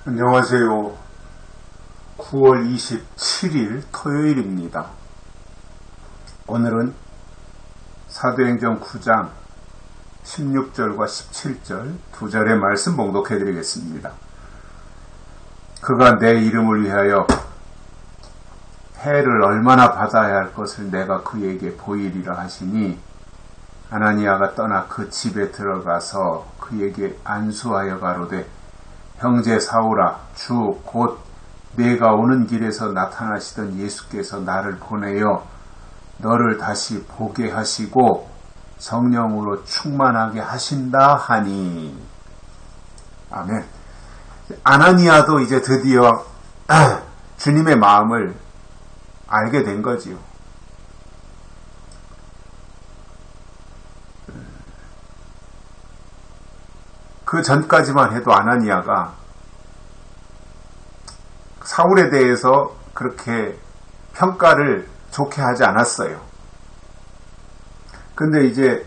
안녕하세요. 9월 27일 토요일입니다. 오늘은 사도행전 9장 16절과 17절 두 절의 말씀 봉독해 드리겠습니다. 그가 내 이름을 위하여 해를 얼마나 받아야 할 것을 내가 그에게 보이리라 하시니 아나니아가 떠나 그 집에 들어가서 그에게 안수하여 가로되 형제 사울아, 주 곧 내가 오는 길에서 나타나시던 예수께서 나를 보내어 너를 다시 보게 하시고 성령으로 충만하게 하신다 하니. 아멘. 아나니아도 이제 드디어 주님의 마음을 알게 된 거지요. 그 전까지만 해도 아나니아가 사울에 대해서 그렇게 평가를 좋게 하지 않았어요. 근데 이제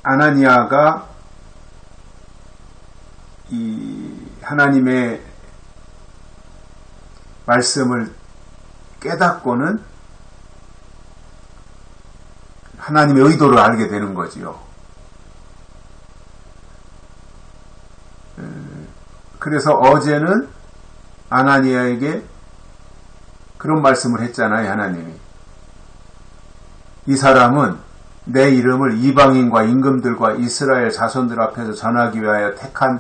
아나니아가 이 하나님의 말씀을 깨닫고는 하나님의 의도를 알게 되는 거지요. 그래서 어제는 아나니아에게 그런 말씀을 했잖아요. 하나님이 이 사람은 내 이름을 이방인과 임금들과 이스라엘 자손들 앞에서 전하기 위하여 택한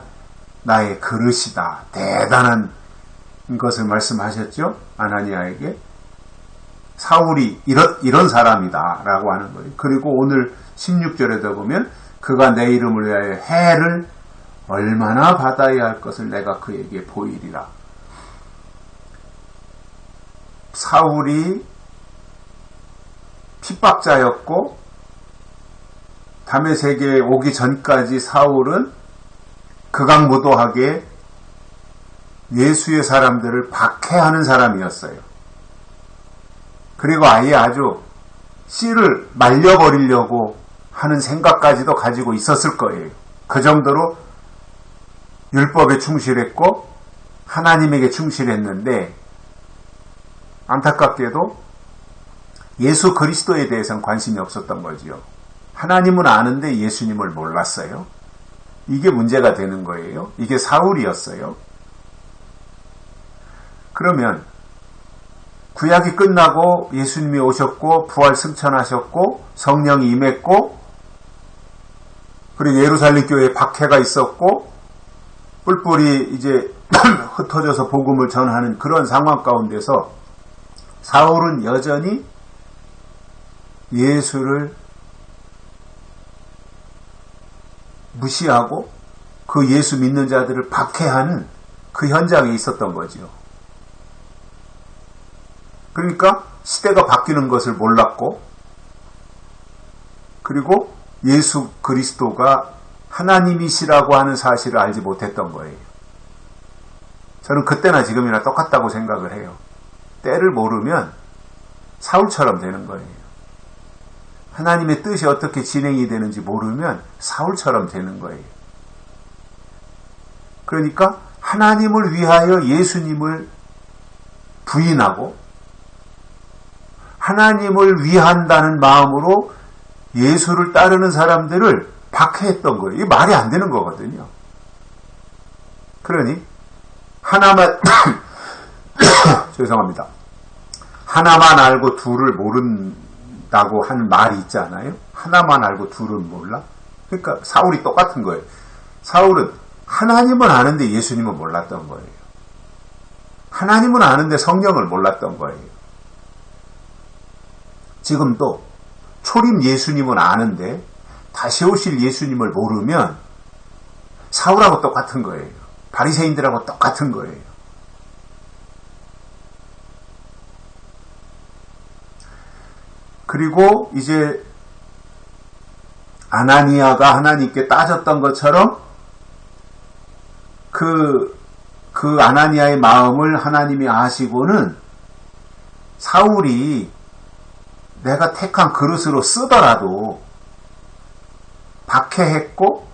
나의 그릇이다. 대단한 것을 말씀하셨죠. 아나니아에게 사울이 이런 사람이다 라고 하는 거예요. 그리고 오늘 16절에도 보면 그가 내 이름을 위하여 해를 얼마나 받아야 할 것을 내가 그에게 보이리라. 사울이 핍박자였고 다메섹에 오기 전까지 사울은 극악무도하게 예수의 사람들을 박해하는 사람이었어요. 그리고 아예 아주 씨를 말려버리려고 하는 생각까지도 가지고 있었을 거예요. 그 정도로 율법에 충실했고 하나님에게 충실했는데 안타깝게도 예수 그리스도에 대해서는 관심이 없었던 거지요. 하나님은 아는데 예수님을 몰랐어요. 이게 문제가 되는 거예요. 이게 사울이었어요. 그러면 구약이 끝나고 예수님이 오셨고 부활 승천하셨고 성령이 임했고 그리고 예루살렘 교회에 박해가 있었고 뿔뿔이 이제 흩어져서 복음을 전하는 그런 상황 가운데서 사울은 여전히 예수를 무시하고 그 예수 믿는 자들을 박해하는 그 현장에 있었던 거지요. 그러니까 시대가 바뀌는 것을 몰랐고 그리고 예수 그리스도가 하나님이시라고 하는 사실을 알지 못했던 거예요. 저는 그때나 지금이나 똑같다고 생각을 해요. 때를 모르면 사울처럼 되는 거예요. 하나님의 뜻이 어떻게 진행이 되는지 모르면 사울처럼 되는 거예요. 그러니까 하나님을 위하여 예수님을 부인하고 하나님을 위한다는 마음으로 예수를 따르는 사람들을 박해했던 거예요. 이게 말이 안 되는 거거든요. 그러니 하나만 죄송합니다. 하나만 알고 둘을 모른다고 하는 말이 있잖아요. 하나만 알고 둘은 몰라. 그러니까 사울이 똑같은 거예요. 사울은 하나님은 아는데 예수님은 몰랐던 거예요. 하나님은 아는데 성령을 몰랐던 거예요. 지금도 초림 예수님은 아는데 다시 오실 예수님을 모르면 사울하고 똑같은 거예요. 바리새인들하고 똑같은 거예요. 그리고 이제 아나니아가 하나님께 따졌던 것처럼 그 아나니아의 마음을 하나님이 아시고는 사울이 내가 택한 그릇으로 쓰더라도 박해했고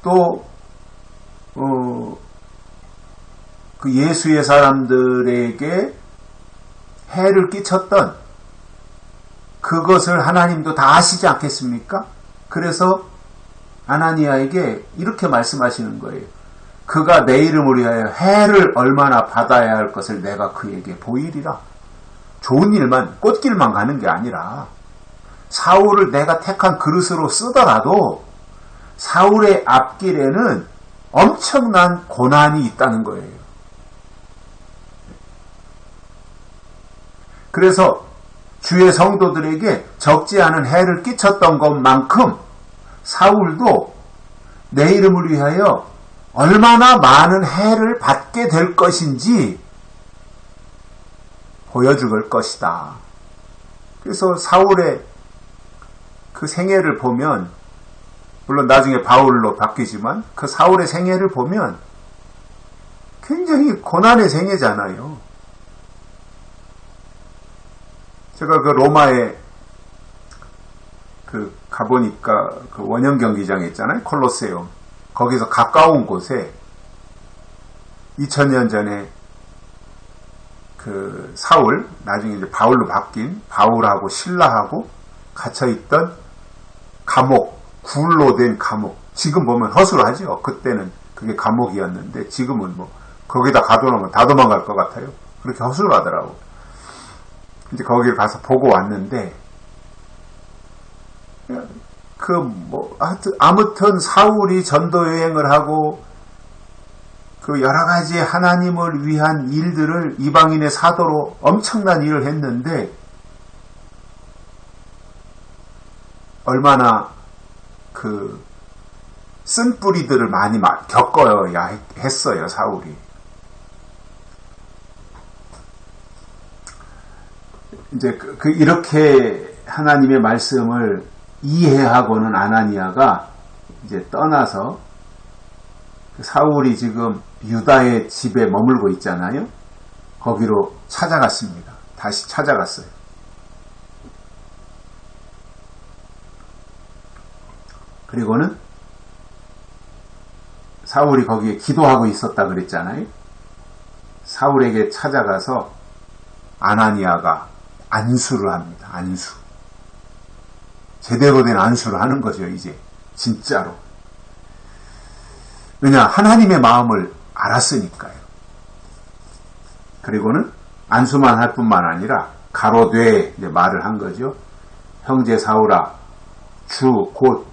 또 그 예수의 사람들에게 해를 끼쳤던 그것을 하나님도 다 아시지 않겠습니까? 그래서 아나니아에게 이렇게 말씀하시는 거예요. 그가 내 이름을 위하여 해를 얼마나 받아야 할 것을 내가 그에게 보이리라. 좋은 일만, 꽃길만 가는 게 아니라 사울을 내가 택한 그릇으로 쓰더라도 사울의 앞길에는 엄청난 고난이 있다는 거예요. 그래서 주의 성도들에게 적지 않은 해를 끼쳤던 것만큼 사울도 내 이름을 위하여 얼마나 많은 해를 받게 될 것인지 보여줄 것이다. 그래서 사울의 그 생애를 보면, 물론 나중에 바울로 바뀌지만 그 사울의 생애를 보면 굉장히 고난의 생애잖아요. 제가 그 로마에 그 가보니까 그 원형 경기장 있잖아요. 콜로세움. 거기서 가까운 곳에 2000년 전에 그 사울, 나중에 이제 바울로 바뀐 바울하고 신라하고 갇혀있던 감옥, 굴로 된 감옥. 지금 보면 허술하죠. 그때는 그게 감옥이었는데 지금은 뭐 거기다 가둬놓으면 다 도망갈 것 같아요. 그렇게 허술하더라고. 이제 거기를 가서 보고 왔는데 아무튼 사울이 전도 여행을 하고 그 여러 가지 하나님을 위한 일들을 이방인의 사도로 엄청난 일을 했는데 얼마나 그 쓴뿌리들을 많이 겪어야 했어요, 사울이. 이제 이렇게 하나님의 말씀을 이해하고는 아나니아가 이제 떠나서 사울이 지금 유다의 집에 머물고 있잖아요. 거기로 찾아갔습니다. 다시 찾아갔어요. 그리고는 사울이 거기에 기도하고 있었다 그랬잖아요. 사울에게 찾아가서 아나니아가 안수를 합니다. 안수. 제대로 된 안수를 하는 거죠, 이제. 진짜로. 왜냐, 하나님의 마음을 알았으니까요. 그리고는 안수만 할 뿐만 아니라 가로되 이제 말을 한 거죠. 형제 사울아, 주 곧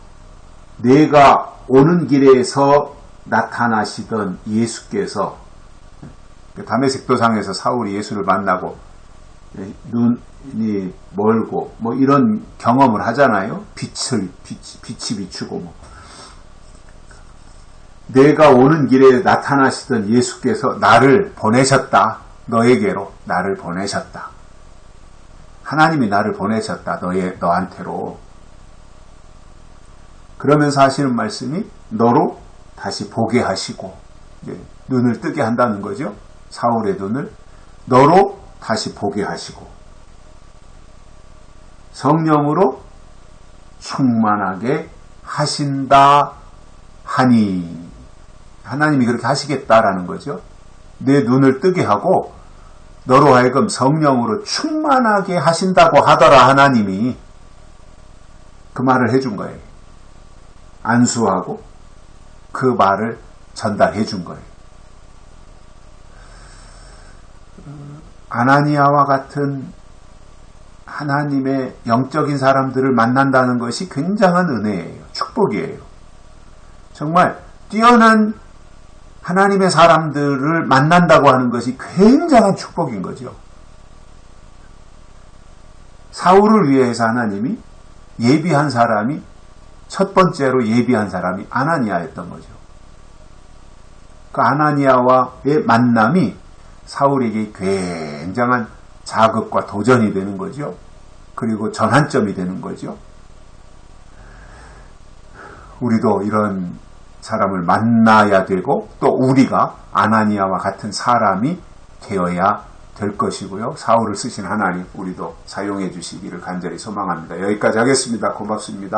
내가 오는 길에서 나타나시던 예수께서, 다메섹 도상에서 사울이 예수를 만나고 눈이 멀고 뭐 이런 경험을 하잖아요. 빛이 비추고 뭐. 내가 오는 길에 나타나시던 예수께서 나를 보내셨다. 너에게로 나를 보내셨다. 하나님이 나를 보내셨다. 너한테로. 그러면서 하시는 말씀이 너로 다시 보게 하시고, 이제 눈을 뜨게 한다는 거죠. 사울의 눈을 너로 다시 보게 하시고 성령으로 충만하게 하신다 하니, 하나님이 그렇게 하시겠다라는 거죠. 내 눈을 뜨게 하고 너로 하여금 성령으로 충만하게 하신다고 하더라. 하나님이 그 말을 해준 거예요. 안수하고 그 말을 전달해 준 거예요. 아나니아와 같은 하나님의 영적인 사람들을 만난다는 것이 굉장한 은혜예요. 축복이에요. 정말 뛰어난 하나님의 사람들을 만난다고 하는 것이 굉장한 축복인 거죠. 사울을 위해서 하나님이 예비한 사람이, 첫 번째로 예비한 사람이 아나니아였던 거죠. 그 아나니아와의 만남이 사울에게 굉장한 자극과 도전이 되는 거죠. 그리고 전환점이 되는 거죠. 우리도 이런 사람을 만나야 되고 또 우리가 아나니아와 같은 사람이 되어야 될 것이고요. 사울을 쓰신 하나님 우리도 사용해 주시기를 간절히 소망합니다. 여기까지 하겠습니다. 고맙습니다.